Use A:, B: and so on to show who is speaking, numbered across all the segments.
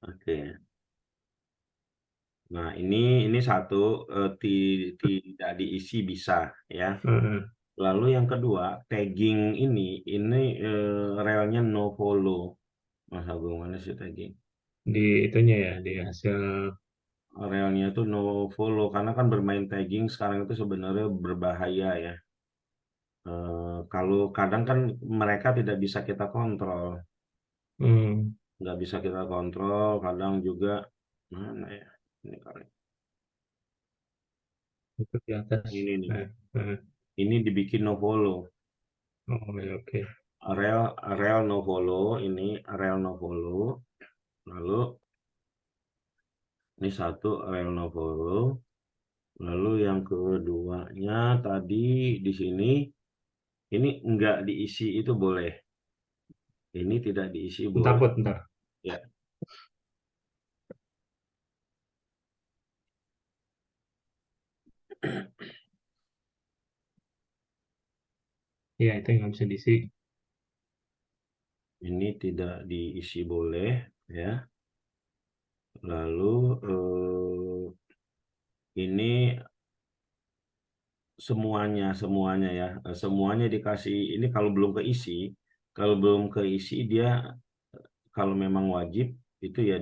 A: Oke. Nah, ini satu tidak diisi bisa ya. Lalu yang kedua, tagging ini relnya no follow. Mas Agung, mana sih tagging?
B: Di itunya ya, di hasil.
A: Relnya tuh no follow karena kan bermain tagging sekarang itu sebenarnya berbahaya ya. Kalau kadang kan mereka tidak bisa kita kontrol,
B: Hmm,
A: nggak bisa kita kontrol. Kadang juga mana ya? Ini kali,
B: itu di atas.
A: ini nih.
B: Nah, nah.
A: Ini dibikin no follow.
B: Oh ya, oke.
A: Rel rel no follow, ini rel no follow. Lalu ini satu rel no follow. Lalu yang keduanya tadi di sini ini enggak diisi itu boleh. Ini tidak diisi
B: Ntar,
A: boleh.
B: Put, ntar.
A: Ya,
B: Iya, itu yang nggak bisa diisi.
A: ini tidak diisi boleh ya. Lalu ini semuanya ya. Semuanya dikasih ini kalau belum keisi dia kalau memang wajib itu ya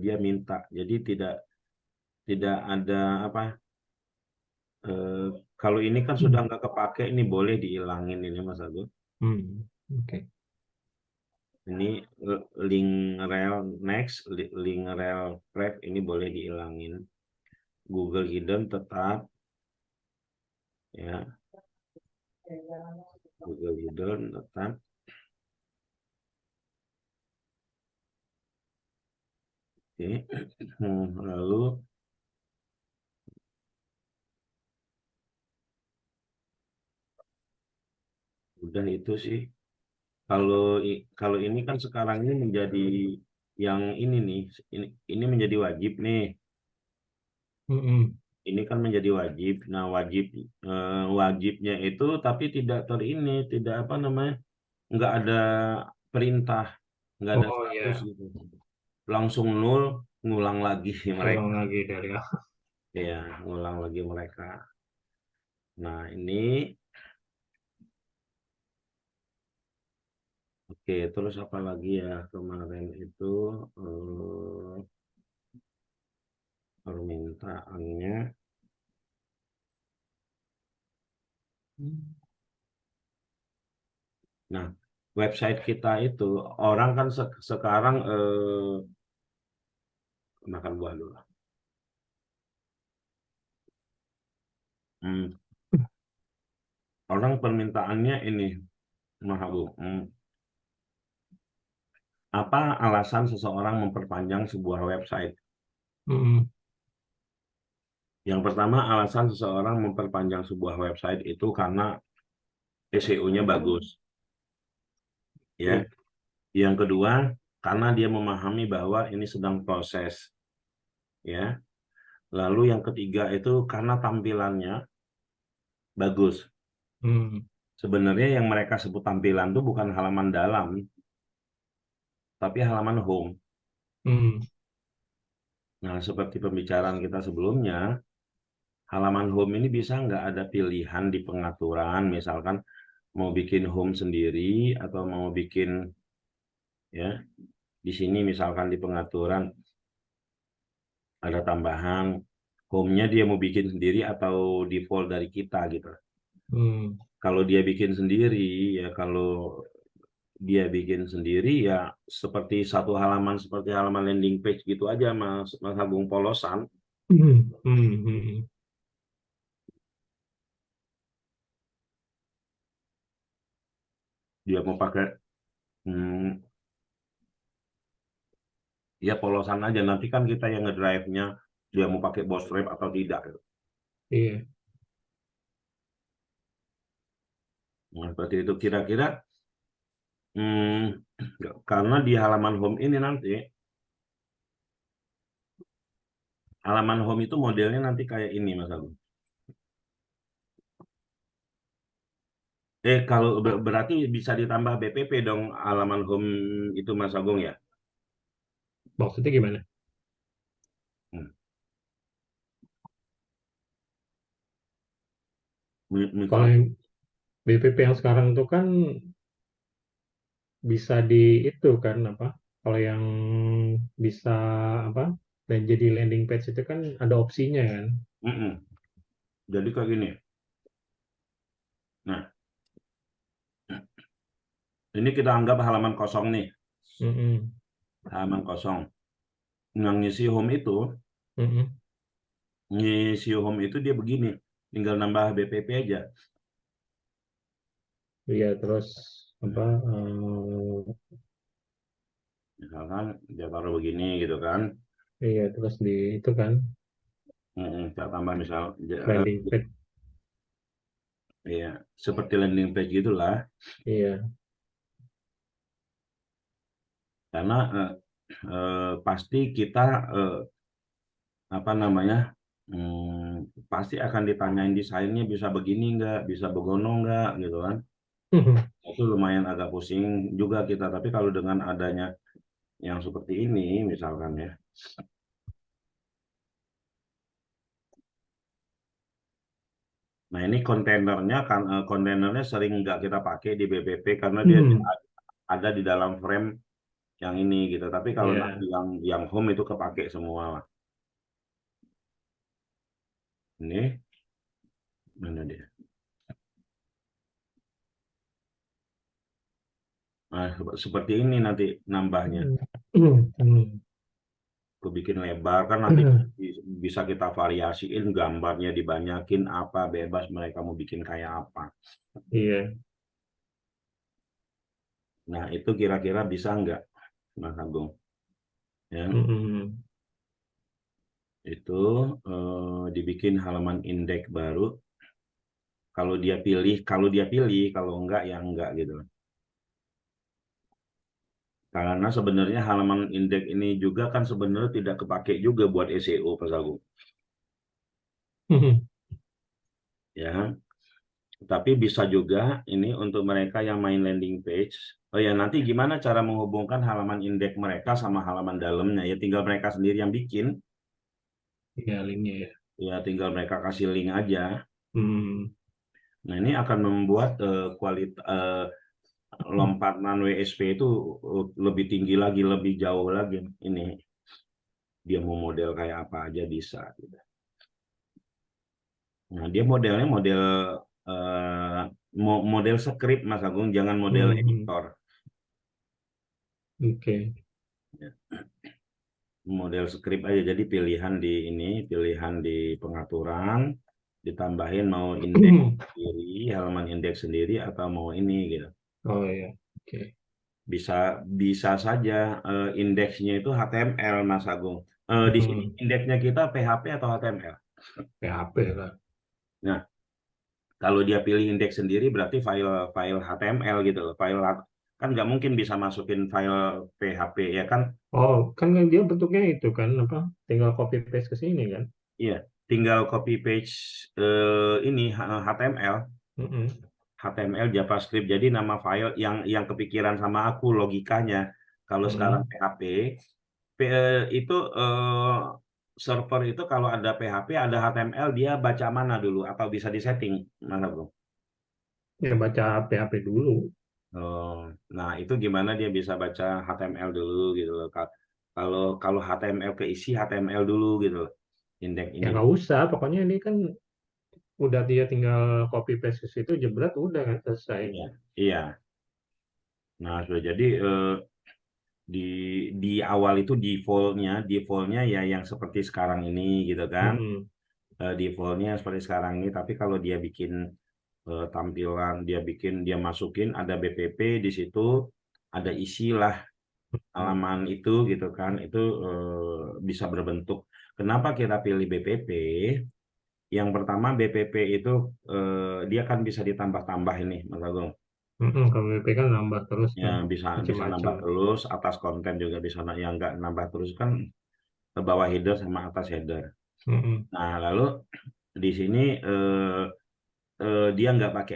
A: dia minta. Jadi tidak tidak ada apa eh, kalau ini kan sudah
B: Hmm.
A: nggak kepake ini boleh dihilangin ini Mas Agus.
B: Hmm, oke.
A: Ini link rel next, link rel ref ini boleh dihilangin. Google Hidden tetap ya, Google Hidden tetap. Oke. Lalu udah itu sih. Kalau ini kan sekarang ini menjadi yang ini nih, ini menjadi wajib nih.
B: Hmm,
A: Ini kan menjadi wajib. Nah, wajibnya itu tapi tidak apa namanya, nggak ada perintah, nggak ada
B: oh
A: status
B: ya,
A: gitu. Langsung nol, ngulang lagi mereka.
B: ulang lagi dari
A: Ya, ngulang lagi mereka. Nah, ini oke. Terus apa lagi ya kemarin itu eh, permintaannya. Nah, website kita itu orang kan sekarang makan buah dulu. Hmm, orang permintaannya ini, Maha Bu. Apa alasan seseorang memperpanjang sebuah website?
B: Hmm,
A: Yang pertama, alasan seseorang memperpanjang sebuah website itu karena SEO-nya bagus, ya.
B: iya.
A: Yang kedua, karena dia memahami bahwa ini sedang proses, ya. Lalu yang ketiga itu karena tampilannya bagus.
B: Hmm,
A: Sebenarnya yang mereka sebut tampilan itu bukan halaman dalam, tapi halaman home.
B: hmm,
A: Nah, seperti pembicaraan kita sebelumnya, halaman home ini bisa nggak ada pilihan di pengaturan, misalkan mau bikin home sendiri atau mau bikin ya di sini misalkan di pengaturan ada tambahan home-nya dia mau bikin sendiri atau default dari kita gitu.
B: hmm.
A: Kalau dia bikin sendiri ya kalau dia bikin sendiri ya seperti satu halaman seperti halaman landing page gitu aja Mas Mas Agung polosan.
B: Hmm, hmm, hmm.
A: Dia mau pakai ya polosan aja nanti kan kita yang ngedrive-nya dia mau pakai Bootstrap atau tidak gitu.
B: Iya.
A: Nah, seperti itu kira-kira karena di halaman home ini nanti halaman home itu modelnya nanti kayak ini Mas Agung. Kalau berarti bisa ditambah BPP dong halaman home itu Mas Agung ya.
B: Maksudnya gimana?
A: Hmm.
B: Kalau
A: Misal,
B: yang BPP yang sekarang itu kan bisa di itu kan apa? Kalau yang bisa apa? Dan jadi landing page itu kan ada opsinya kan?
A: mm-mm. Jadi kayak gini. Nah, ini kita anggap halaman kosong nih,
B: Mm-mm.
A: halaman kosong. Nah,
B: Mm-mm.
A: ngisi home itu dia begini, tinggal nambah BPP aja.
B: Iya terus apa?
A: Nah, misalkan dia taruh begini gitu kan.
B: Iya terus di itu kan
A: Kita tambah misal,
B: landing page.
A: ya, seperti landing page gitulah.
B: Iya.
A: Karena pasti kita eh, apa namanya, pasti akan ditanyain desainnya bisa begini nggak, bisa begono nggak gitu kan. Itu lumayan agak pusing juga kita. Tapi kalau dengan adanya yang seperti ini misalkan ya, nah ini kontainernya kan, kontainernya sering nggak kita pakai di BPP karena dia ada di dalam frame yang ini gitu. Tapi kalau nanti
B: Iya.
A: yang home itu kepake semua lah. Ini mana dia? Nah, seperti ini nanti nambahnya. Aku bikin lebar kan nanti bisa kita variasiin gambarnya, dibanyakin apa, bebas mereka mau bikin kayak apa.
B: Iya.
A: Nah itu kira-kira bisa nggak, Mas Agung? Ya,
B: Mm-mm.
A: itu dibikin halaman indeks baru. Kalau dia pilih, kalau enggak ya enggak gitu. Karena sebenarnya halaman indeks ini juga kan sebenarnya tidak kepake juga buat SEO, Mas Agung. Ya, tapi bisa juga ini untuk mereka yang main landing page. Oh ya, nanti gimana cara menghubungkan halaman indeks mereka sama halaman dalamnya? Ya tinggal mereka sendiri yang bikin.
B: Iya linknya ya.
A: Ya tinggal mereka kasih link aja.
B: Hmm.
A: Nah, ini akan membuat kualitas lompatan WSP itu lebih tinggi lagi, lebih jauh lagi. Ini dia mau model kayak apa aja bisa gitu. Nah, dia modelnya eh, model script Mas Agung, jangan model
B: Hmm.
A: editor.
B: Oke.
A: Ya, model script aja. Jadi pilihan di pengaturan, ditambahin mau indeks sendiri, halaman indeks sendiri atau mau ini gitu.
B: Oh ya. Oke.
A: Bisa bisa saja indeksnya itu HTML Mas Agung. Di sini
B: Hmm.
A: indeksnya kita PHP atau HTML.
B: PHP lah.
A: Nah, kalau dia pilih indeks sendiri berarti file HTML gitu loh. Kan nggak mungkin bisa masukin file PHP ya kan?
B: Oh, kan dia bentuknya itu kan apa? Tinggal copy paste ke sini kan?
A: Iya, tinggal copy paste ini HTML,
B: Mm-mm.
A: HTML JavaScript. Jadi nama file yang kepikiran sama aku logikanya. Kalau sekarang
B: Mm-mm.
A: PHP, itu server itu kalau ada PHP ada HTML dia baca mana dulu atau bisa disetting mana bro?
B: Ya baca PHP dulu.
A: Oh, nah itu gimana dia bisa baca HTML dulu gitu loh. Kalau kalau HTML keisi HTML dulu gitu loh. Indeks
B: Ya
A: ini.
B: nggak usah. Pokoknya ini kan udah dia tinggal copy paste ke situ, jebret udah kan selesai.
A: Iya, iya. Nah, sudah jadi di di awal itu defaultnya ya yang seperti sekarang ini gitu kan.
B: Mm-mm.
A: Defaultnya seperti sekarang ini. Tapi kalau dia bikin tampilan, dia masukin ada BPP di situ, ada isilah
B: Mm.
A: halaman itu gitu kan. Itu bisa berbentuk. Kenapa kita pilih BPP? Yang pertama BPP itu dia kan bisa ditambah-tambah ini, Mas Agung.
B: Mm-mm. Kalau BP kan nambah terus
A: Ya
B: kan,
A: bisa bisa
B: macem-macem.
A: nambah terus, atas konten juga bisa yang nggak nambah terus kan ke bawah header sama atas header.
B: Mm-mm.
A: Nah lalu di sini dia nggak pakai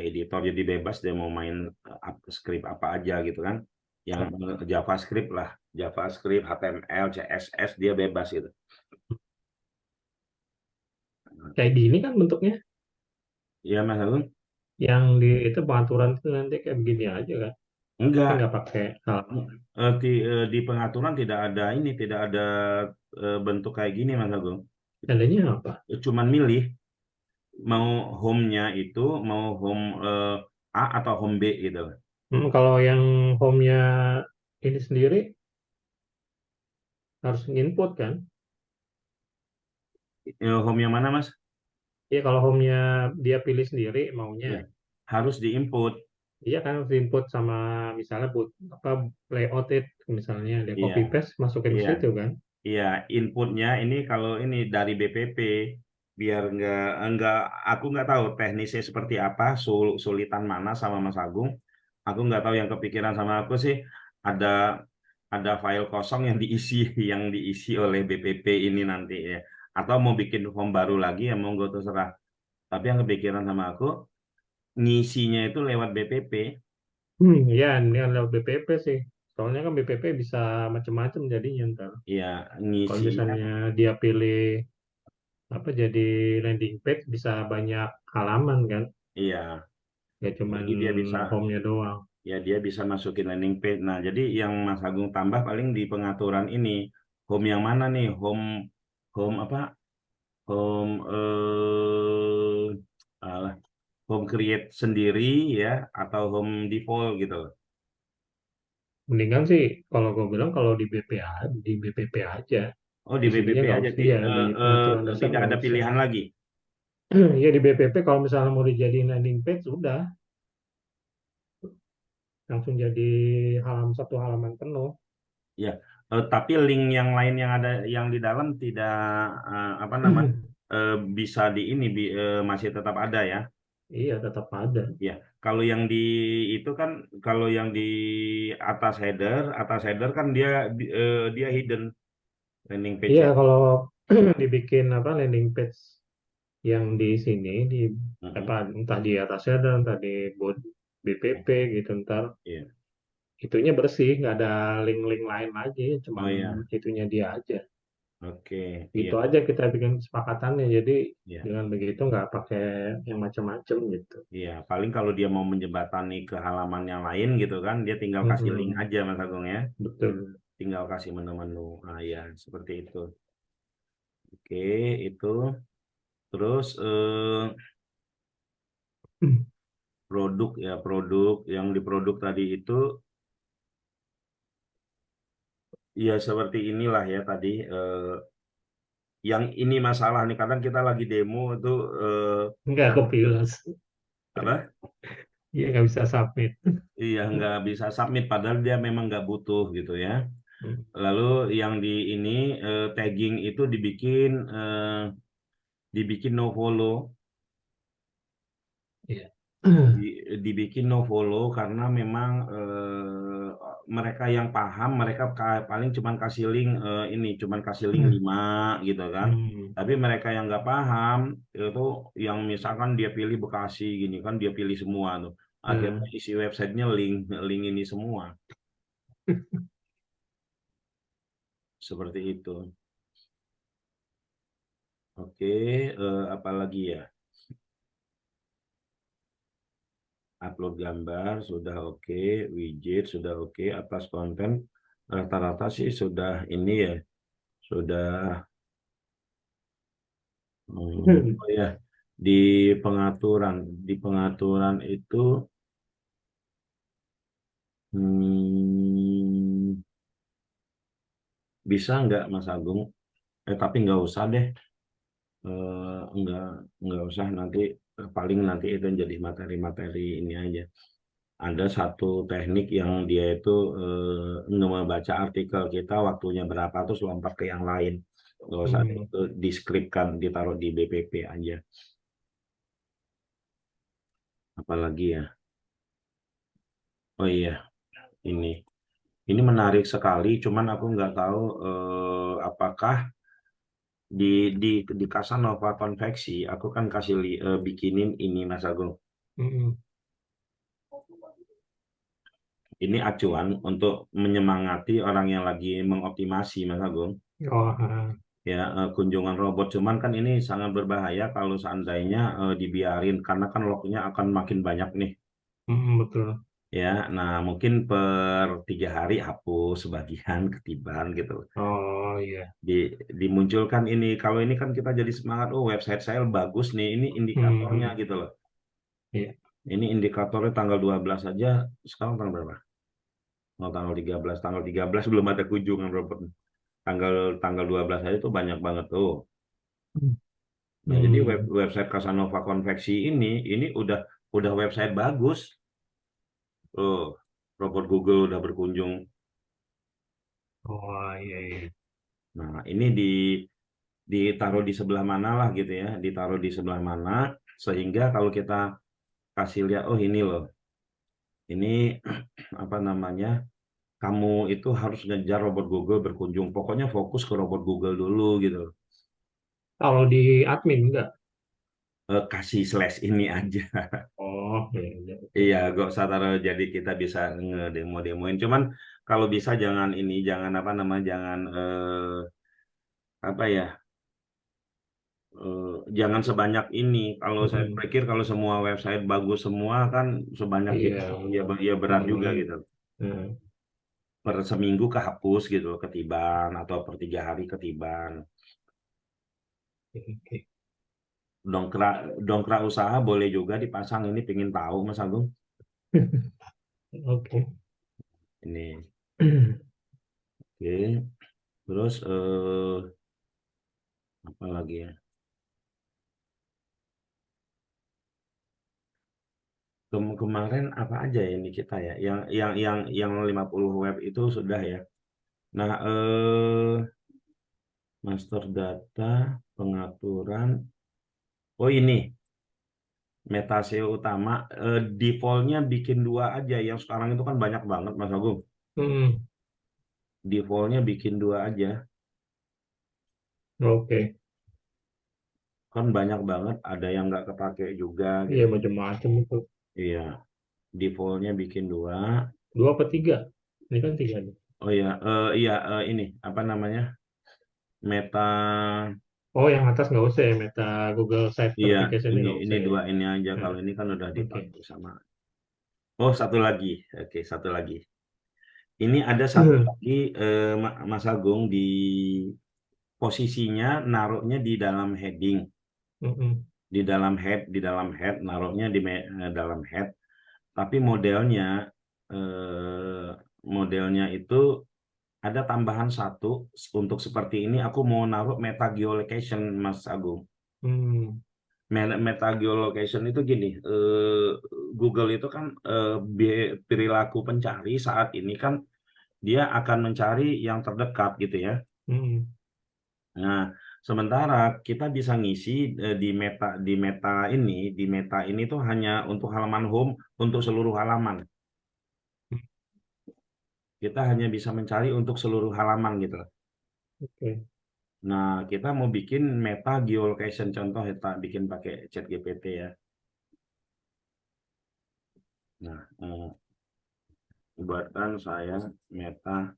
A: editor, jadi bebas dia mau main script apa aja gitu kan. yang JavaScript lah, JavaScript, HTML, CSS dia bebas gitu.
B: Kayak gini kan bentuknya,
A: Iya Mas Agung?
B: yang di itu pengaturan itu nanti kayak begini aja kan, kan
A: Enggak.
B: nggak pakai halaman.
A: Di pengaturan tidak ada ini, tidak ada bentuk kayak gini Mas Agung.
B: Tandanya apa?
A: Cuman milih mau home-nya itu mau home A atau home B gitu.
B: Kalau yang home-nya ini sendiri harus input kan?
A: Home yang mana Mas?
B: Iya kalau home-nya dia pilih sendiri maunya,
A: Ya, harus diinput.
B: iya kan harus input sama misalnya buat apa layout it misalnya dia copy
A: Iya,
B: paste masukin ke
A: iya.
B: situ kan.
A: Iya, inputnya ini kalau ini dari BPP biar nggak aku nggak tahu teknisnya seperti apa, sulitan mana sama Mas Agung. Aku nggak tahu yang kepikiran sama aku sih ada ada file kosong yang diisi yang diisi oleh BPP ini nanti ya. Atau mau bikin form baru lagi ya monggo terserah. Tapi yang kepikiran sama aku ngisinya itu lewat BPP.
B: Ya ini kan lewat BPP sih. Soalnya kan BPP bisa macam-macam jadinya ntar.
A: Ya
B: Kalau
A: ngisinya
B: misalnya dia pilih apa jadi landing page bisa banyak halaman kan,
A: iya.
B: ya cuman
A: Jadi dia bisa
B: home-nya doang.
A: ya dia bisa masukin landing page. Nah, jadi yang Mas Agung tambah paling di pengaturan ini home yang mana nih? Home home apa? Home alah, home create sendiri ya atau home default gitu loh.
B: Mendingan sih kalau gue bilang kalau di BPA di BPP aja.
A: Oh, di
B: Di sininya
A: BPP
B: nggak
A: aja
B: usah, iya di pengaturan dasar
A: tidak
B: nggak
A: ada
B: usah.
A: pilihan lagi.
B: Ya di BPP kalau misalnya mau dijadiin landing page sudah langsung jadi satu halaman penuh.
A: Ya. Tapi link yang lain yang ada yang di dalam tidak apa nama bisa di ini masih tetap ada ya.
B: Iya tetap ada.
A: Ya, kalau yang di itu kan kalau yang di atas header kan dia hidden landing
B: Iya
A: page-nya.
B: kalau dibikin apa landing page yang di sini di apa
A: Mm-mm.
B: entah di atasnya dan entah di BPP gitu ntar
A: Iya.
B: itunya bersih nggak ada link-link lain lagi
A: Oh
B: cuman
A: iya,
B: itunya dia aja.
A: oke, iya,
B: Itu aja kita bikin kesepakatannya jadi
A: iya,
B: dengan begitu nggak pakai yang macam-macam gitu.
A: iya. Paling kalau dia mau menjembatani ke halaman yang lain gitu kan, dia tinggal kasih link
B: Mm-mm,
A: aja Mas Agung ya,
B: betul.
A: tinggal kasih menu-menu. Ah ya, seperti itu. Oke, itu. Terus produk ya produk yang di produk tadi itu ya seperti inilah ya tadi. Yang ini masalah nih kadang kita lagi demo itu
B: Nggak kepilas.
A: apa
B: Iya nggak bisa submit.
A: iya nggak bisa submit padahal dia memang nggak butuh gitu ya.
B: Hmm,
A: Lalu yang di ini tagging itu dibikin no follow,
B: iya.
A: dibikin no follow karena memang mereka yang paham mereka paling cuman kasih link ini cuman kasih link 5 gitu kan.
B: Hmm,
A: Tapi mereka yang nggak paham itu yang misalkan dia pilih Bekasi gini kan dia pilih semua tuh. Akhirnya
B: nah,
A: isi websitenya link link ini semua seperti itu. Oke, apalagi ya? Upload gambar sudah oke, widget sudah oke, atas konten rata-rata sih sudah ini ya, sudah oh ya di pengaturan itu hmm, bisa nggak Mas Agung? Tapi nggak usah deh, nggak usah nanti paling nanti itu jadi materi-materi ini aja. Ada satu teknik yang dia itu membaca artikel kita waktunya berapa terus lompat ke yang lain. Nggak usah
B: hmm.
A: itu diskripkan ditaruh di BPP aja. Apalagi ya. Oh iya, ini menarik sekali. Cuman aku nggak tahu apakah di di Casanova konveksi aku kan kasih bikinin ini Mas Agung.
B: Mm-mm.
A: Ini acuan untuk menyemangati orang yang lagi mengoptimasi, Mas Agung.
B: Oh,
A: Ya, kunjungan robot. Cuman kan ini sangat berbahaya kalau seandainya dibiarin, karena kan lognya akan makin banyak nih.
B: betul.
A: Ya, nah mungkin per 3 hari hapus sebagian ketiban gitu.
B: Oh iya.
A: Di, dimunculkan ini. Kalau ini kan kita jadi semangat, oh website saya bagus nih, ini indikatornya
B: Hmm,
A: gitu loh.
B: iya.
A: Ini indikatornya tanggal 12 aja, sekarang tanggal berapa? Oh, tanggal 13 belum ada kunjungan robot. Tanggal tanggal 12 aja tuh banyak banget tuh. Nah, jadi
B: Hmm.
A: website Casanova Konveksi ini udah website bagus. Oh, robot Google udah berkunjung.
B: Oh iya iya.
A: Nah, ini ditaruh di sebelah mana lah gitu ya, ditaruh di sebelah mana sehingga kalau kita kasih lihat, oh ini loh, ini apa namanya, kamu itu harus ngejar robot Google berkunjung. Pokoknya fokus ke robot Google dulu gitu.
B: Kalau di admin enggak?
A: Kasih slash ini aja.
B: Oh iya iya. Oke.
A: Iya, gak usah taruh jadi kita bisa ngedemo-demoin. Cuman kalau bisa jangan ini, jangan apa namanya, jangan apa ya, jangan sebanyak ini. Kalau saya
B: Mm-mm.
A: pikir kalau semua website bagus semua kan sebanyak
B: Iya
A: itu, ya,
B: benar.
A: ya berat juga
B: Hmm.
A: gitu.
B: Hmm.
A: Per seminggu kehapus gitu, ketiban atau per 3 hari ketiban.
B: Oke. Oke.
A: Dongkrak dongkrak usaha boleh juga dipasang ini, pingin tahu Mas Agung.
B: Oke.
A: Ini, oke. Terus apa lagi ya? Kemarin apa aja ya ini kita ya? Yang 50 web itu sudah ya. Nah, master data, pengaturan. Oh ini, meta SEO utama. Defaultnya bikin 2 aja. Yang sekarang itu kan banyak banget, Mas Agung.
B: Hmm.
A: Defaultnya bikin 2 aja.
B: Oke.
A: Kan banyak banget. Ada yang nggak kepake juga
B: Iya
A: gitu.
B: macam-macam itu.
A: Iya, defaultnya bikin 2.
B: Dua apa tiga? Ini kan tiga nih.
A: Oh iya, iya ini apa namanya? Meta.
B: Oh yang atas nggak usah ya Meta Google Site
A: Iya,
B: Verification-nya
A: ini
B: nggak
A: ini
B: usah ya.
A: 2 ini aja.
B: Nah,
A: Kalau ini kan udah
B: oke.
A: dipakai sama. Oh, satu lagi. Oke, satu lagi. Ini ada satu lagi, Mas Agung, di posisinya naruhnya di dalam heading,
B: Mm-mm.
A: di dalam head naruhnya dalam head. Tapi modelnya itu ada tambahan satu untuk seperti ini. Aku mau naruh meta geolocation, Mas Agung.
B: Hmm.
A: Meta geolocation itu gini, Google itu kan perilaku pencari saat ini kan dia akan mencari yang terdekat gitu ya.
B: Hmm.
A: Nah, sementara kita bisa ngisi di meta ini tuh hanya untuk halaman home, untuk seluruh halaman. Kita hanya bisa mencari untuk seluruh halaman gitu.
B: Oke.
A: Nah, kita mau bikin meta geolocation, contoh kita bikin pakai ChatGPT ya. Nah, buatkan saya meta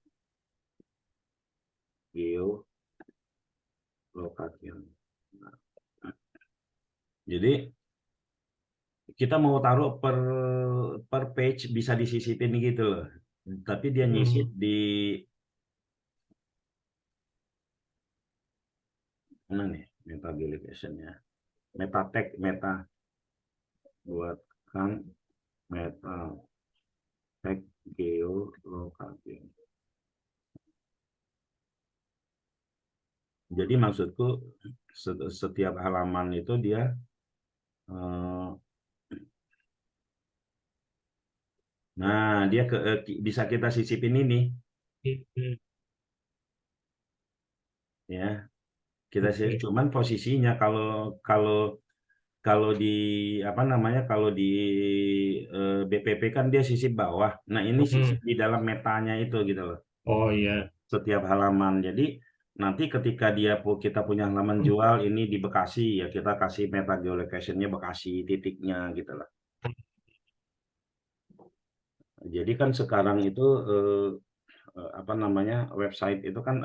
A: geolocation. Nah, jadi kita mau taruh per page bisa disisipin gitu loh. Tapi dia nyisip
B: Hmm.
A: di mana nih meta geolocation-nya? Meta tag, buatkan meta tag geolocation. Jadi maksudku setiap halaman itu dia eh, nah dia bisa kita sisipin ini
B: Hmm.
A: ya. Kita sih
B: Oke.
A: cuman posisinya kalau kalau kalau di apa namanya, kalau di BPP kan dia sisip bawah. Nah, ini sisip
B: Hmm.
A: di dalam metanya itu gitu loh.
B: Oh iya.
A: Setiap halaman. Jadi nanti ketika kita punya halaman jual ini di Bekasi ya kita kasih meta geolocation-nya Bekasi titiknya gitu loh. Jadi kan sekarang itu apa namanya, website itu kan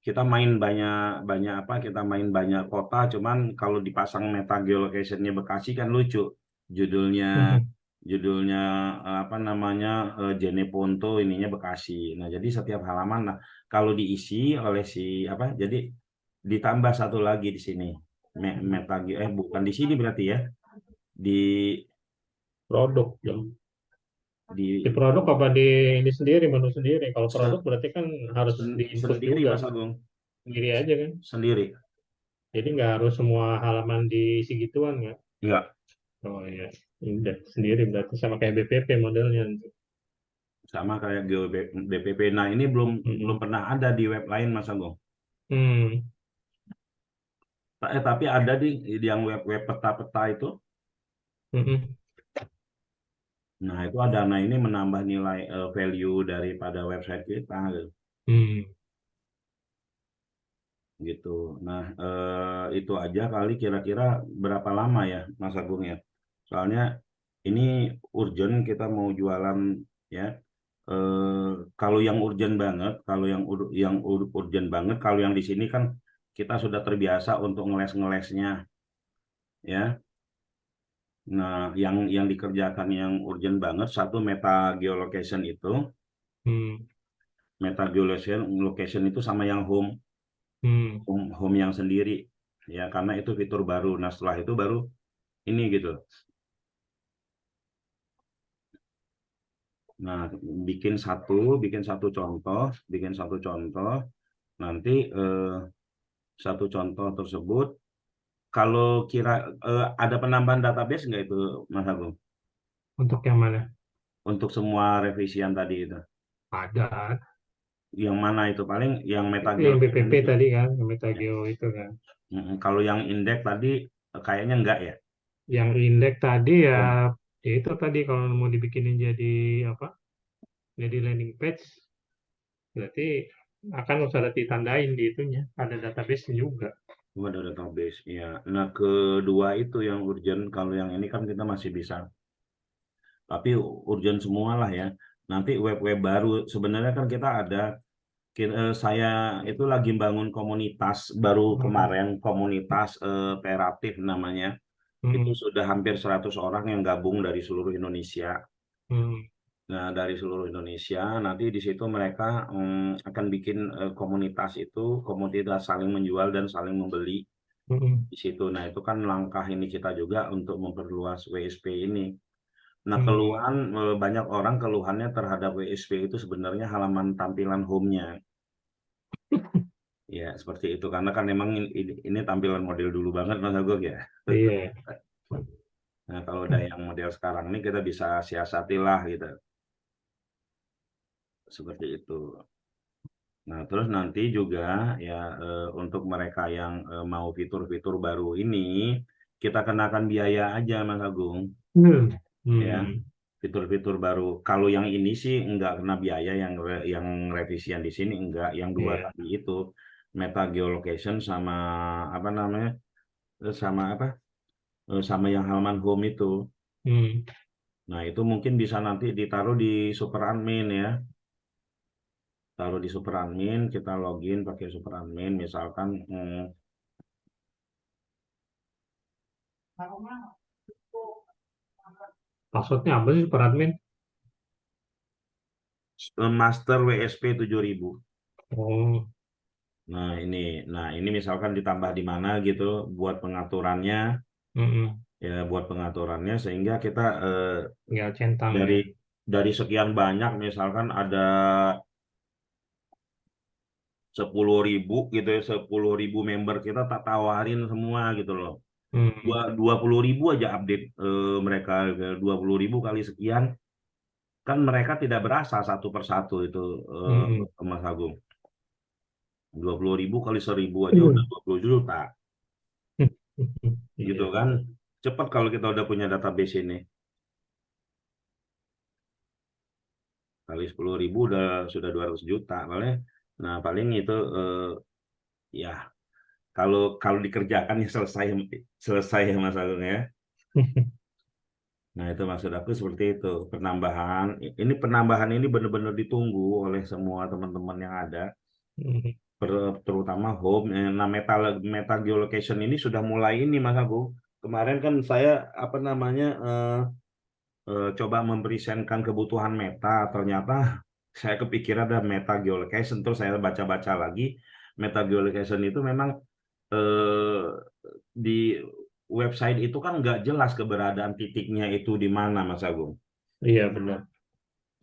A: kita main banyak banyak apa kita main banyak kota, cuman kalau dipasang meta geolocationnya Bekasi kan lucu, judulnya judulnya apa namanya, Jeneponto, ininya Bekasi. Nah jadi setiap halaman, nah kalau diisi oleh si apa, jadi ditambah satu lagi di sini, meta bukan di sini berarti ya, di
B: Produk dong. Di
A: di
B: produk apa di ini sendiri, menu sendiri? Kalau produk
A: se-
B: berarti kan harus di-input
A: sendiri
B: juga,
A: Mas Agung,
B: sendiri aja kan.
A: sendiri.
B: Jadi nggak harus semua halaman diisi gituan kan.
A: Enggak,
B: Oh iya, udah sendiri berarti sama kayak BPP modelnya.
A: sama kayak BPP. Nah, ini belum belum
B: Mm-mm.
A: pernah ada di web lain, Mas Agung.
B: Hmm.
A: Tapi ada di yang web-web peta-peta itu.
B: Mm-mm.
A: Nah, itu ada. Nah, ini menambah nilai value daripada website kita
B: Hmm.
A: gitu. Nah, itu aja kali, kira-kira berapa lama ya, Mas Agung ya? Soalnya ini urgent, kita mau jualan ya. Eh, Kalau yang urgent banget, kalau urgent banget, kalau yang di sini kan kita sudah terbiasa untuk ngeles-ngelesnya ya. Nah, yang dikerjakan yang urgent banget, satu meta geolocation itu,
B: Hmm.
A: meta geolocation location itu sama yang
B: Hmm.
A: home yang sendiri ya, karena itu fitur baru. Nah, setelah itu baru ini gitu. Nah, bikin satu contoh, nanti satu contoh tersebut, kalau kira ada penambahan database nggak itu, Mas Agung,
B: Untuk yang mana?
A: untuk semua revisian tadi itu?
B: Ada.
A: Yang mana itu, paling yang meta
B: Itu yang
A: geolocation
B: BPP
A: itu.
B: tadi kan, yang
A: Ya.
B: Metageo itu kan.
A: Kalau yang indeks tadi kayaknya enggak ya.
B: Yang indeks tadi ya,
A: Oh,
B: ya itu tadi kalau mau dibikinin jadi apa? Jadi landing page, berarti akan harus ada ditandain di itunya, ada database juga.
A: ada database ya. Nah, kedua itu yang urgent. Kalau yang ini kan kita masih bisa, tapi urgent semua lah ya. Nanti web-web baru, sebenarnya kan kita ada, saya itu lagi bangun komunitas baru
B: Hmm.
A: kemarin, komunitas Peratif namanya. Itu
B: Hmm.
A: sudah hampir 100 orang yang gabung dari seluruh Indonesia.
B: Hmm.
A: Nah, dari seluruh Indonesia, nanti di situ mereka akan bikin komunitas saling menjual dan saling membeli
B: Hmm.
A: di situ. Nah, itu kan langkah ini kita juga untuk memperluas WSP ini. Nah,
B: Hmm.
A: banyak orang keluhannya terhadap WSP itu sebenarnya halaman tampilan home-nya. Ya, seperti itu. Karena kan memang ini tampilan model dulu banget, Mas Agus ya.
B: Iya.
A: Nah, kalau udah yang model sekarang ini kita bisa siasatilah gitu. Seperti itu. Nah, terus nanti juga ya, untuk mereka yang mau fitur-fitur baru ini, kita kenakan biaya aja, Mas Agung.
B: Hmm.
A: Ya,
B: Hmm.
A: fitur-fitur baru. Kalau yang ini sih nggak kena biaya, yang revisian di sini enggak. Yang dua
B: Iya.
A: tadi itu, meta geolocation sama apa namanya, sama apa, sama yang halaman home itu.
B: Hmm.
A: Nah, itu mungkin bisa nanti ditaruh di super admin ya. Taruh di super admin, kita login pakai super admin, misalkan
B: Passwordnya apa sih per admin?
A: master WSP 7000.
B: Oh.
A: Nah ini misalkan ditambah di mana gitu buat pengaturannya,
B: Hmm.
A: ya buat pengaturannya sehingga kita
B: Tinggal centang
A: dari
B: ya.
A: sekian banyak, misalkan ada 10.000 gitu ya, 10.000 member, kita tak tawarin semua gitu loh.
B: Hmm.
A: 20.000 aja update mereka, 20.000 kali sekian, kan mereka tidak berasa satu persatu itu,
B: Hmm.
A: Mas Agung. 20.000 kali 1.000 aja udah
B: Hmm.
A: 20 juta gitu
B: Iya.
A: kan. Cepat kalau kita udah punya database ini. Kali 10.000 sudah 200 juta. Nah, paling itu ya kalau kalau dikerjakan ya selesai selesai ya Mas Agung ya. Nah, itu maksud aku seperti itu. Penambahan ini benar-benar ditunggu oleh semua teman-teman yang ada,
B: Hmm.
A: terutama home. Nah, meta geolocation ini sudah mulai ini, Mas Agung. Kemarin kan saya apa namanya coba mempresentkan kebutuhan meta, ternyata saya kepikiran ada meta geolocation, terus saya baca-baca lagi. Meta geolocation itu memang eh, di website itu kan nggak jelas keberadaan titiknya itu di mana, Mas Agung.
B: Iya benar.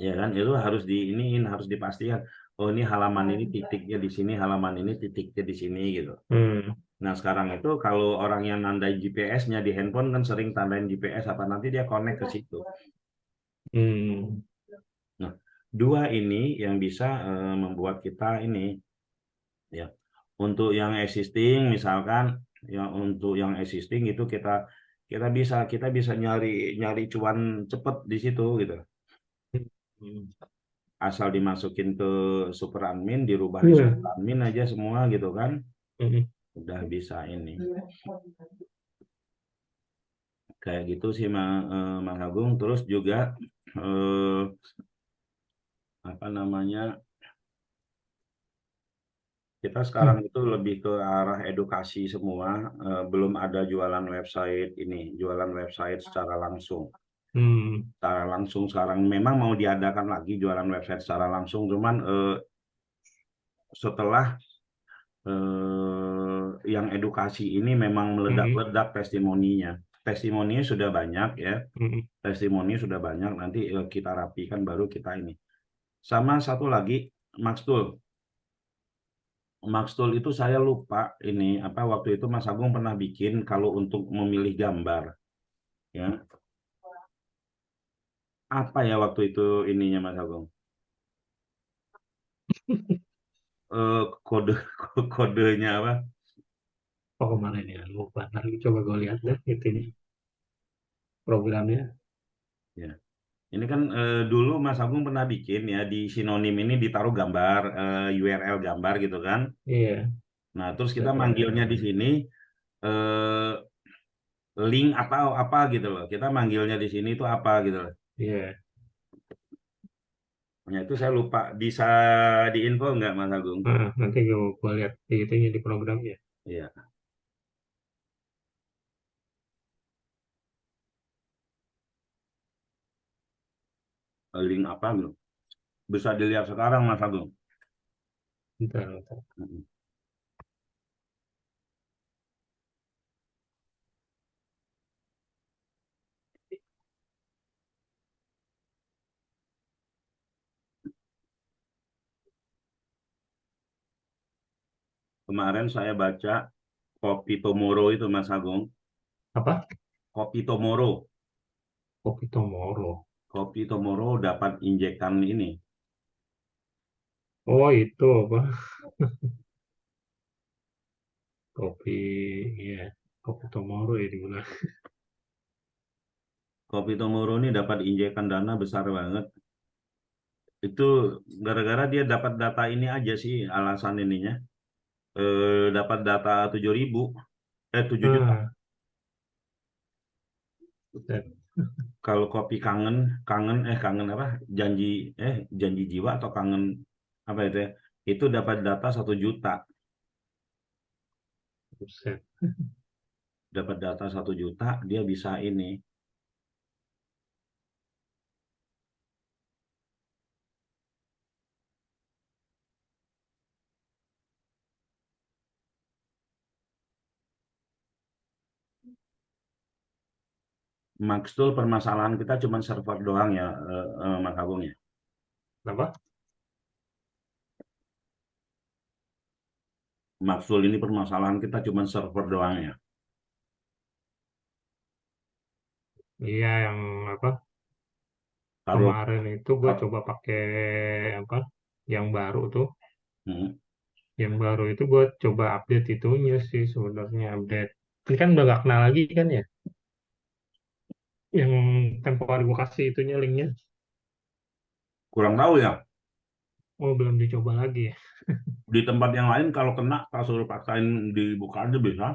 A: Ya kan, itu harus diiniin, harus dipastikan. Oh, ini halaman ini titiknya di sini, halaman ini titiknya di sini gitu.
B: Hmm.
A: Nah, sekarang itu kalau orang yang nandain GPS-nya di handphone kan sering tandain GPS apa nanti dia connect ke situ.
B: Hmm.
A: Nah, dua ini yang bisa membuat kita ini ya. Untuk yang existing misalkan, yang untuk yang existing itu kita bisa nyari nyari cuan cepet di situ gitu.
B: Hmm.
A: Asal dimasukin ke super admin, dirubah di
B: Iya.
A: super admin aja semua gitu kan.
B: Hmm.
A: Udah bisa ini. Kayak gitu sih Mas Agung. Terus juga eh, apa namanya? Kita sekarang itu lebih ke arah edukasi semua, belum ada jualan website ini, jualan website secara langsung.
B: Hmm.
A: Secara langsung sekarang memang mau diadakan lagi jualan website secara langsung, cuman setelah yang edukasi ini memang
B: Hmm.
A: meledak-ledak testimoninya. Testimoninya sudah banyak ya,
B: Hmm.
A: testimoni sudah banyak. Nanti kita rapikan baru kita ini. Sama satu lagi, Maxtool. Maxtool itu saya lupa ini apa waktu itu Mas Agung pernah bikin kalau untuk memilih gambar ya. Apa ya waktu itu ininya Mas Agung? Kode kodenya apa?
B: Oh kemarin ya lupa. Nanti coba gue lihat deh itu ini programnya.
A: Ya. Ini kan dulu Mas Agung pernah bikin ya di sinonim ini ditaruh gambar URL gambar gitu kan.
B: Iya.
A: Nah, terus kita manggilnya di
B: Eh,
A: sini eh, link atau apa gitu loh. Kita manggilnya di sini itu apa gitu loh.
B: iya.
A: Nah, itu saya lupa. Bisa diinfo nggak Mas Agung?
B: Nanti gue lihat di itunya di programnya.
A: Iya, link apa gitu. Bisa dilihat sekarang Mas Agung.
B: Bentar, bentar.
A: Mm-mm. Kemarin saya baca Kopi Tomorrow itu Mas Agung.
B: Apa?
A: Kopi Tomorrow.
B: Kopi Tomorrow.
A: Kopi Tomorrow dapat injekan ini.
B: Oh itu apa? Kopi, iya. Kopi Tomorrow ya digunakan.
A: Kopi Tomorrow ini dapat injekan dana besar banget. Itu gara-gara dia dapat data ini aja sih alasan ininya. Dapat data 7.000, 7 juta.
B: Ah, buset.
A: Kalau kopi kangen, kangen apa? Janji, janji jiwa atau kangen apa itu ya? Itu dapat data 1 juta.
B: Buset.
A: Dapat data 1 juta, dia bisa ini. Maxtool permasalahan kita cuma server doang ya, Mas Agung ya.
B: Apa?
A: Maxtool ini permasalahan kita cuma server doang ya.
B: Iya yang apa?
A: Kalau
B: Kemarin itu gue coba pakai apa? Yang baru tuh.
A: hmm,
B: Yang baru itu gue coba update itunya sih sebenarnya update. Ini kan udah gak kenal lagi kan ya? Yang tempo hari gue kasih itunya linknya.
A: kurang tahu ya.
B: Oh belum dicoba lagi ya.
A: Di tempat yang lain kalau kena, kalau suruh paksain dibuka aja bisa.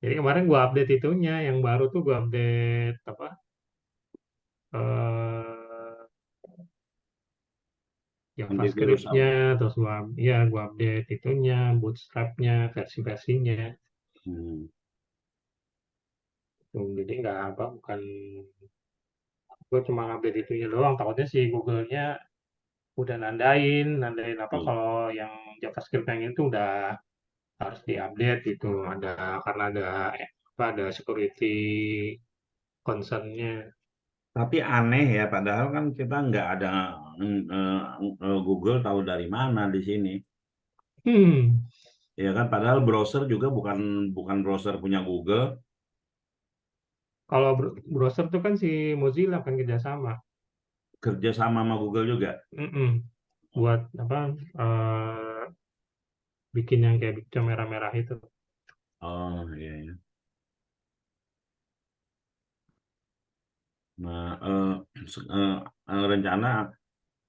B: Jadi kemarin gua update itunya, yang baru tuh gua update apa? eh
A: Antivirus
B: JavaScript-nya,
A: apa?
B: terus gua update itunya, Bootstrap-nya, versi-versinya.
A: Hmm.
B: Tuh, jadi nggak apa, bukan gue cuma update itunya doang. Takutnya si Google-nya udah nandain apa
A: Iya.
B: kalau yang JavaScript yang itu udah harus diupdate gitu. Karena ada security concern-nya.
A: Tapi aneh ya, padahal kan kita nggak ada Google tahu dari mana di sini.
B: Hmm,
A: Ya kan, padahal browser juga bukan bukan browser punya Google,
B: kalau browser tuh kan si Mozilla kan kerjasama.
A: kerja sama sama Google juga.
B: Mm-mm. Buat apa? eh, Bikin yang kayak picture merah-merah itu.
A: Oh iya, iya. Nah, rencana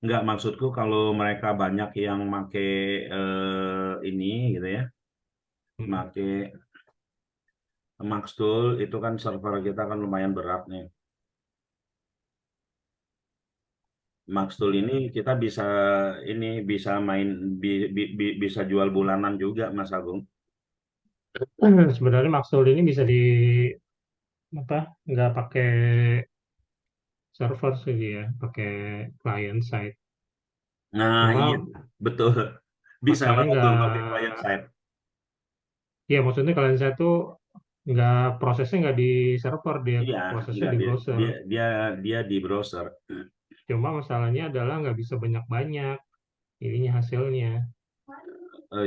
A: nggak, maksudku kalau mereka banyak yang make ini gitu ya,
B: Mm.
A: make Maxtool itu kan server kita kan lumayan berat nih. Maxtool ini kita bisa ini bisa main bisa jual bulanan juga Mas Agung.
B: Sebenarnya Maxtool ini bisa di apa? Nggak pakai server sih dia, pakai client side.
A: Nah, iya,
B: Cuma
A: betul. Bisa
B: masalahnya
A: Mas
B: nggak,
A: Agung pakai client side.
B: ya maksudnya client side tuh nggak, prosesnya nggak di server, dia
A: Iya,
B: prosesnya
A: enggak,
B: di
A: dia
B: browser.
A: dia dia dia di browser.
B: Cuma masalahnya adalah nggak bisa banyak-banyak ininya hasilnya.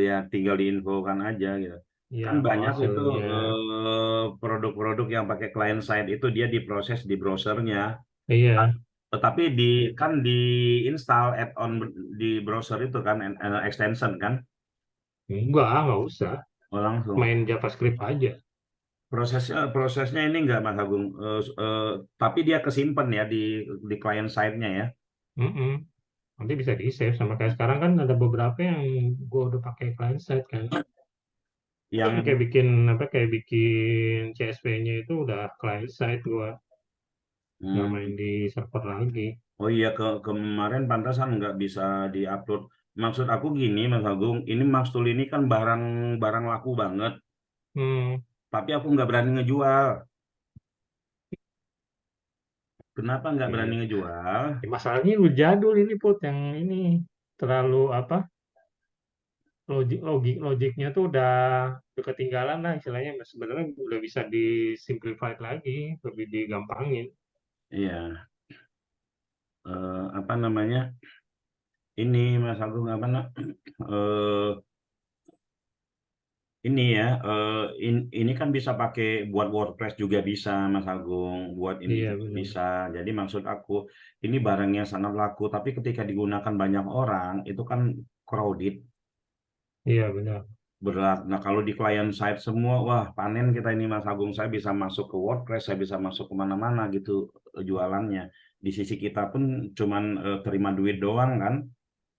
A: Ya tinggal diinfokan aja gitu.
B: Ya
A: Kan
B: kalau
A: banyak itu
B: hasilnya,
A: produk-produk yang pakai client side itu dia diproses di browsernya.
B: iya,
A: Tetapi kan diinstal add-on di browser itu kan, extension kan.
B: nggak usah.
A: Oh, langsung.
B: Main JavaScript aja.
A: Prosesnya ini enggak Mas Agung. Tapi dia kesimpan ya di client side-nya ya.
B: Mm-mm. Nanti bisa di save, sama kayak sekarang kan ada beberapa yang gue udah pakai client side kan. Kayak
A: Yang
B: bikin apa, kayak bikin CSV-nya itu udah client side gua, nggak main
A: hmm,
B: di server lagi.
A: oh iya, kemarin pantasan nggak bisa diupload. Maksud aku gini Mas Agung, ini Maxtool ini kan barang barang laku banget,
B: Hmm,
A: tapi aku nggak berani ngejual. Kenapa nggak berani
B: iya.
A: ngejual?
B: Masalahnya udah jadul ini Put, yang ini terlalu apa, logiknya tuh udah ketinggalan lah istilahnya. Sebenarnya udah bisa disimplified lagi, lebih digampangin.
A: Iya, apa namanya? Ini Mas Agung apa eh, ini ya, ini kan bisa pakai buat WordPress juga bisa, Mas Agung, buat ini
B: Iya
A: juga
B: benar.
A: bisa. Jadi maksud aku, ini barangnya sangat laku, tapi ketika digunakan banyak orang, itu kan crowded,
B: Iya benar.
A: berat. Nah, kalau di client side semua, wah panen kita ini Mas Agung, saya bisa masuk ke WordPress, saya bisa masuk kemana-mana gitu jualannya. Di sisi kita pun cuman terima duit doang kan,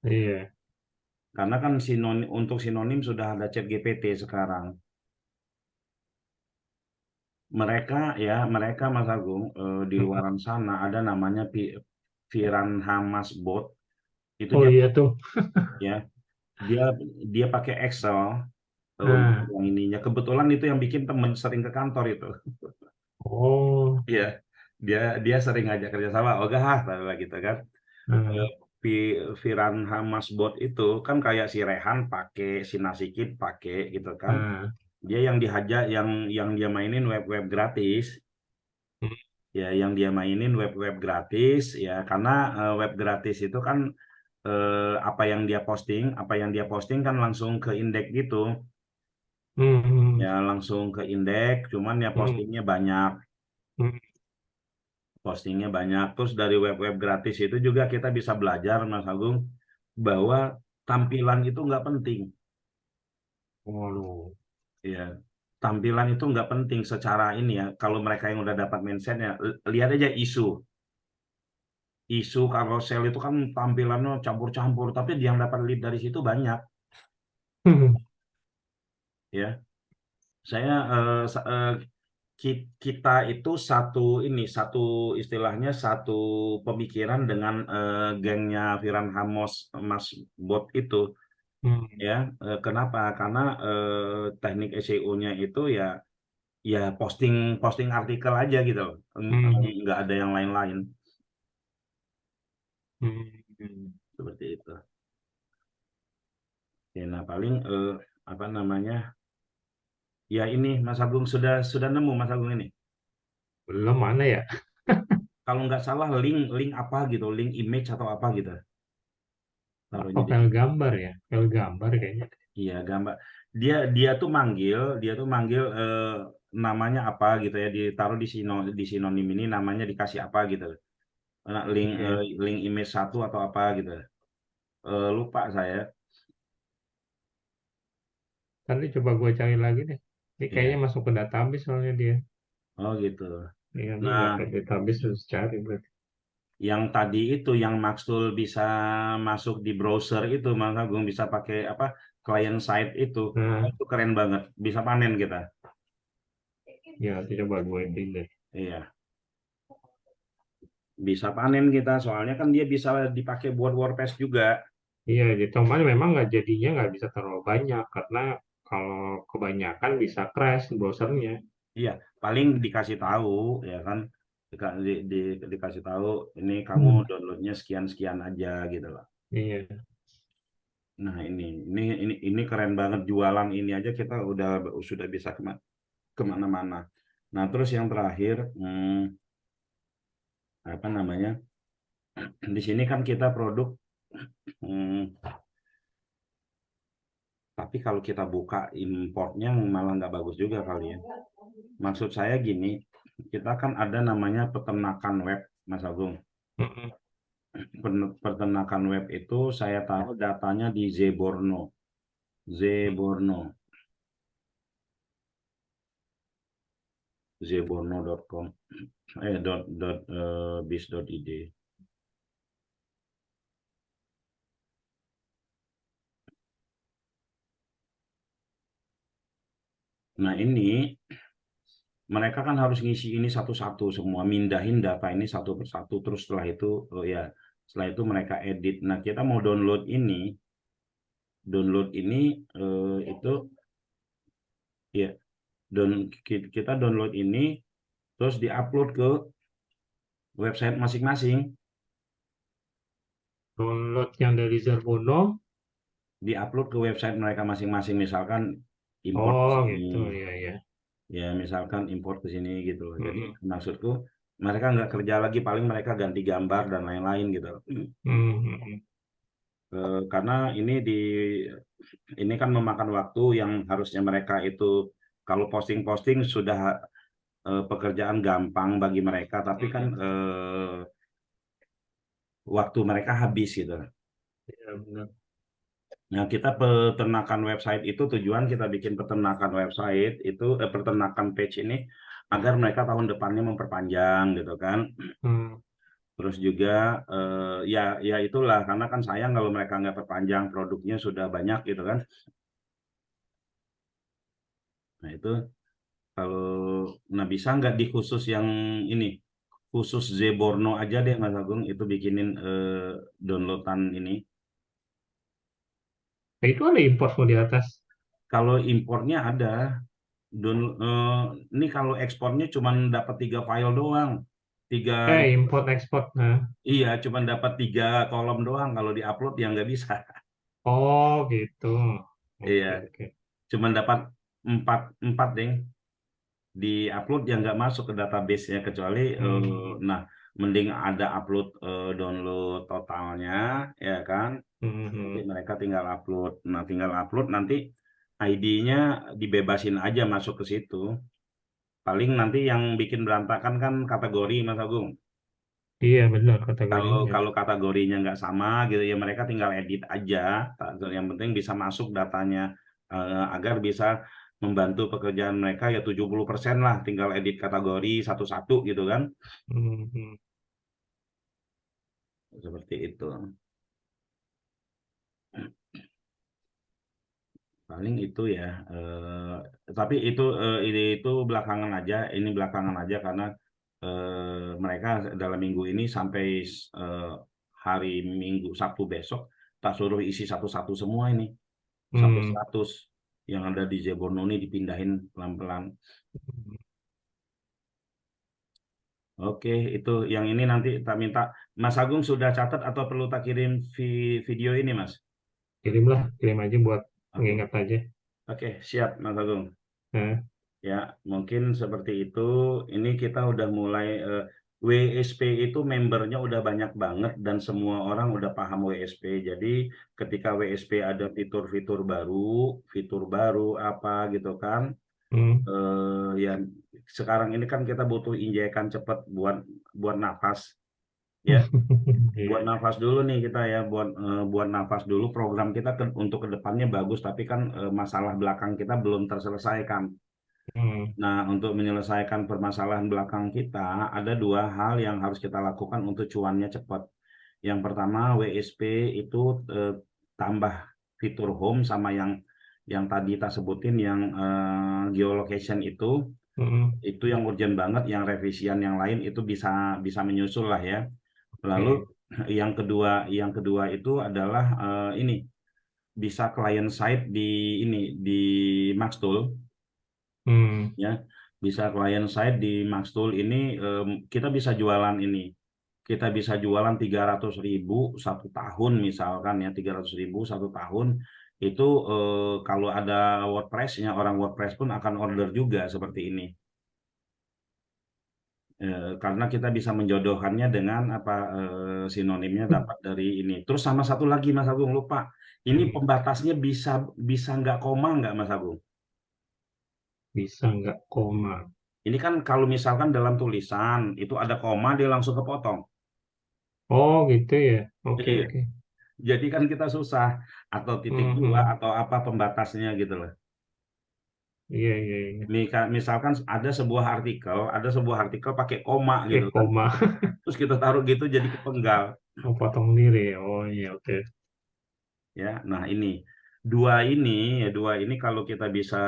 B: Iya.
A: karena kan untuk sinonim sudah ada ChatGPT sekarang. Mereka Mas Agung, di
B: Mm.
A: luaran sana ada namanya Piran Hamas Bot. Itu
B: Oh
A: dia
B: iya tuh.
A: ya, dia dia pakai Excel untuk
B: Nah,
A: yang ininya. Kebetulan itu yang bikin temen sering ke kantor itu.
B: oh,
A: Iya, dia dia sering ngajak kerja sama. Oh gah, gitu kan. Eh,
B: nah,
A: Piran Hamas Bot itu kan kayak si Rehan pakai, si Nasikid pakai gitu kan.
B: nah.
A: Dia yang dihajar, yang dia mainin web-web gratis.
B: Hmm,
A: Ya yang dia mainin web-web gratis ya, karena web gratis itu kan apa yang dia posting kan langsung ke indeks gitu
B: hmm,
A: ya, langsung ke indeks, cuman ya
B: hmm, hmm,
A: postingnya banyak. Terus dari web-web gratis itu juga kita bisa belajar Mas Agung bahwa tampilan itu nggak penting
B: waduh.
A: ya, tampilan itu nggak penting secara ini ya. Kalau mereka yang udah dapat mindsetnya, lihat aja isu karosel itu kan tampilannya campur-campur, tapi yang dapat lead dari situ banyak
B: Hmm,
A: ya. Saya kita itu satu istilahnya satu pemikiran dengan gengnya Viran Hamos, Mas Bot itu
B: Hmm,
A: ya. Kenapa? Karena teknik SEO-nya itu ya posting posting artikel aja gitu loh.
B: hmm,
A: Nggak ada yang lain-lain
B: hmm.
A: seperti itu. Ya, nah paling apa namanya? Ya ini Mas Agung sudah nemu Mas Agung ini.
B: Belum mana ya?
A: Kalau nggak salah link link apa gitu, link image atau apa gitu.
B: Apa
A: Taruhnya di
B: file
A: situ.
B: gambar ya? File gambar kayaknya.
A: Iya, gambar. Dia dia tuh manggil namanya apa gitu ya, ditaruh di sinonim ini namanya dikasih apa gitu. Nah,
B: Iya.
A: link image satu atau apa gitu. Lupa saya.
B: Nanti coba gue cari lagi deh. Ini kayaknya
A: Iya.
B: masuk ke database soalnya dia.
A: Oh gitu.
B: Iya, ini
A: Nah,
B: nggak ke database harus cari berarti.
A: yang tadi itu yang Maxtool bisa masuk di browser itu, Mas Agung bisa pakai apa? Client side
B: Nah,
A: itu keren banget. Bisa panen kita.
B: ya nanti coba gue edit deh.
A: Iya. Bisa panen kita, soalnya kan dia bisa dipakai buat WordPress juga.
B: Iya, jadi cuman memang nggak jadinya nggak bisa terlalu banyak karena kalau kebanyakan bisa crash browsernya.
A: Iya, paling dikasih tahu ya kan, dikasih tahu ini kamu
B: Hmm.
A: downloadnya sekian sekian aja gitu loh.
B: Iya.
A: Nah ini keren banget, jualan ini aja kita sudah bisa kemana-mana. Nah terus yang terakhir, apa namanya, di sini kan kita produk, hmm, tapi kalau kita buka importnya malah nggak bagus juga kali ya. Maksud saya gini, kita kan ada namanya peternakan web, Mas Agung.
B: Mm-mm.
A: Peternakan web itu saya taruh datanya di Zeborno. Zeborno. Zeborno.com. Biz.id. Nah ini mereka kan harus ngisi ini satu-satu semua, mindahin data ini satu persatu. Terus setelah itu, setelah itu mereka edit. Nah kita mau download ini itu ya, kita download ini terus diupload ke website masing-masing.
B: Download yang dari Zerbono.
A: Diupload ke website mereka masing-masing, misalkan import ke
B: Oh
A: sini
B: gitu ya ya.
A: ya, misalkan import ke sini gitu loh. Jadi
B: Mm-mm.
A: maksudku mereka nggak kerja lagi, paling mereka ganti gambar dan lain-lain gitu loh.
B: Mm-mm.
A: Karena ini kan memakan waktu yang harusnya mereka itu kalau posting-posting sudah pekerjaan gampang bagi mereka, tapi kan
B: Mm-mm.
A: waktu mereka habis gitu.
B: Ya benar.
A: Nah, kita peternakan website itu tujuan kita bikin peternakan website itu peternakan page ini agar mereka tahun depannya memperpanjang gitu kan.
B: Hmm.
A: Terus juga ya itulah karena kan sayang kalau mereka nggak perpanjang, produknya sudah banyak gitu kan. Nah itu kalau nah bisa nggak di khusus yang ini, khusus Zeborno aja deh Mas Agung itu bikinin downloadan ini.
B: Nah, itu ada importmu di atas.
A: Kalau impornya ada, ini kalau ekspornya cuma dapat 3 file doang. Tiga,
B: Import ekspor. Nah.
A: iya, cuma dapat 3 kolom doang. Kalau diupload ya nggak bisa.
B: Oh gitu.
A: Iya,
B: Oke oke.
A: cuma dapat empat empat deh. Diupload ya nggak masuk ke database-nya kecuali,
B: Hmm.
A: nah, mending ada upload download totalnya, ya kan? Nanti
B: Hmm.
A: mereka tinggal upload. Nah, tinggal upload nanti ID-nya dibebasin aja masuk ke situ. Paling nanti yang bikin berantakan kan kategori, Mas Agung.
B: Iya benar
A: Kalau
B: kategorinya.
A: kalau kategorinya nggak sama gitu ya mereka tinggal edit aja. Yang penting bisa masuk datanya, agar bisa membantu pekerjaan mereka ya 70% lah. Tinggal edit kategori satu-satu gitu kan.
B: Hmm.
A: Seperti itu. paling itu ya. Tapi itu ide itu belakangan aja. Ini belakangan aja karena mereka dalam minggu ini sampai eh, hari Minggu Sabtu besok tak suruh isi satu-satu semua ini sampai
B: Hmm.
A: 100 yang ada di Zebornoni dipindahin pelan-pelan. Oke, itu yang ini nanti tak minta. Mas Agung sudah catat atau perlu tak kirim video ini, Mas?
B: Kirim aja buat
A: Oke,
B: mengingat aja.
A: oke, siap, Mas Agung.
B: Nah,
A: Ya, mungkin seperti itu. Ini kita udah mulai WSP itu membernya udah banyak banget dan semua orang udah paham WSP. Jadi ketika WSP ada fitur baru apa gitu kan,
B: hmm.
A: ya sekarang ini kan kita butuh injekan cepat buat buat nafas, ya. Buat
B: Iya.
A: nafas dulu nih kita ya, buat nafas dulu. Program kita untuk kedepannya bagus, tapi kan masalah belakang kita belum terselesaikan.
B: Hmm.
A: Nah, untuk menyelesaikan permasalahan belakang kita, ada dua hal yang harus kita lakukan untuk cuannya cepat. Yang pertama, WSP itu eh, tambah fitur home sama yang tadi kita sebutin, yang geolocation
B: Hmm.
A: itu yang urgent banget. Yang revisian yang lain itu bisa bisa menyusul lah ya. Lalu
B: Oke.
A: yang kedua itu adalah ini bisa client side di ini di Maxtool.
B: Hmm.
A: Ya, bisa client side di Maxtool ini, kita bisa jualan ini. Kita bisa jualan 300.000 satu tahun misalkan ya, 300.000 satu tahun itu, kalau ada WordPress-nya, orang WordPress pun akan order juga seperti ini. Karena kita bisa menjodohkannya dengan apa, sinonimnya dapat dari ini. Terus sama satu lagi Mas Agung, lupa. Ini
B: Hmm.
A: pembatasnya bisa bisa nggak koma nggak Mas Agung?
B: Bisa nggak koma?
A: Ini kan kalau misalkan dalam tulisan itu ada koma dia langsung kepotong.
B: Oh gitu ya. Oke
A: Iya.
B: oke.
A: Jadi kan kita susah atau titik
B: Hmm.
A: dua
B: Hmm.
A: atau apa pembatasnya gitu loh.
B: Iya iya iya.
A: Misalkan ada sebuah artikel pakai koma gitu kan.
B: Koma.
A: Terus kita taruh gitu jadi kepenggal
B: Oh, potong diri. Oh iya oke.
A: ya. Nah, dua ini kalau kita bisa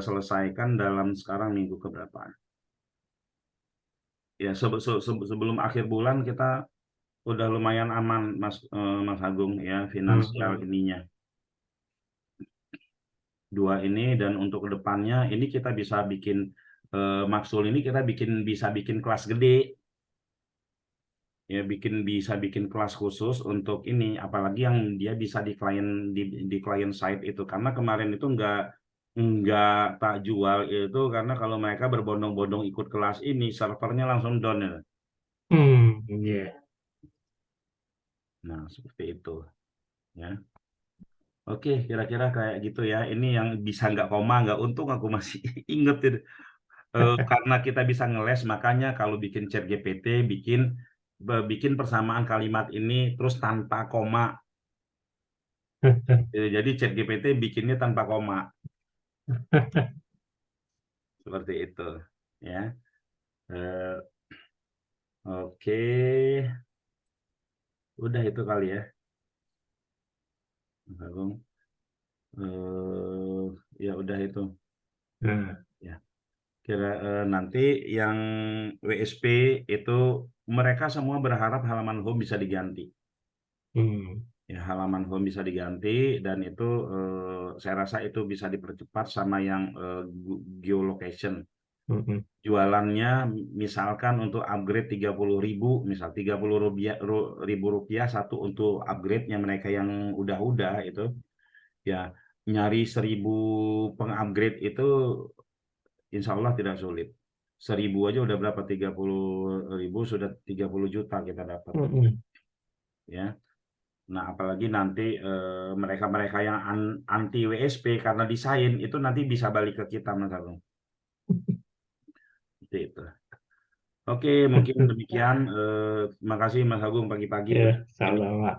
A: selesaikan dalam sekarang minggu keberapa? Ya, sebelum akhir bulan kita udah lumayan aman Mas Agung ya,
B: Hmm.
A: finansial
B: Hmm.
A: ininya. Dua ini, dan untuk kedepannya ini kita bisa bikin Maxul ini kita bisa bikin kelas gede ya, bisa bikin kelas khusus untuk ini, apalagi yang dia bisa di client side itu, karena kemarin itu nggak tak jual itu karena kalau mereka berbondong-bondong ikut kelas ini servernya langsung down ya.
B: Hmm. Iya.
A: Nah, seperti itu ya. Oke, kira-kira kayak gitu ya. Ini yang bisa nggak koma, nggak, untung aku masih inget itu. Karena kita bisa ngeles, makanya kalau bikin chat GPT, bikin persamaan kalimat ini terus tanpa koma. Jadi chat GPT bikinnya tanpa koma, seperti itu. Ya, Eh, oke, udah itu kali ya, Mas Agung. Ya udah itu.
B: Nah.
A: Ya, nanti yang WSP itu mereka semua berharap halaman home bisa diganti.
B: Hmm.
A: Ya, halaman home bisa diganti, dan itu saya rasa itu bisa dipercepat sama yang geolocation.
B: Hmm. Hmm.
A: Jualannya misalkan untuk upgrade 30.000, misal 30 ribu rupiah satu untuk upgrade-nya mereka yang udah itu ya, nyari 1.000 pengupgrade itu insya Allah tidak sulit. 1.000 aja udah berapa, 30.000 sudah 30 juta kita dapat
B: Hmm. Hmm.
A: ya. Nah, apalagi nanti mereka-mereka yang anti WSP karena desain itu nanti bisa balik ke kita, Mas Agung. Seperti itu. Oke, mungkin demikian. Terima kasih Mas Agung, pagi-pagi
B: Ya,
A: udah ini.
B: sama.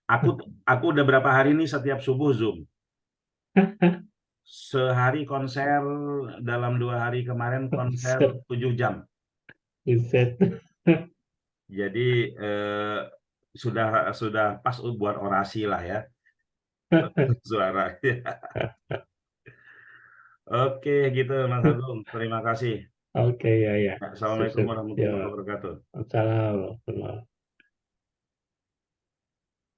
A: Aku aku udah berapa hari ini setiap subuh Zoom. Sehari konser, dalam 2 hari kemarin konser
B: Set,
A: 7 jam.
B: set.
A: Jadi sudah pas buat orasi lah ya. suara. Oke, gitu Mas Agung. Terima kasih.
B: Oke, ya, ya.
A: Ya,
B: Sip,
A: Assalamualaikum
B: sip.
A: warahmatullahi
B: Ya,
A: wabarakatuh.
B: salam.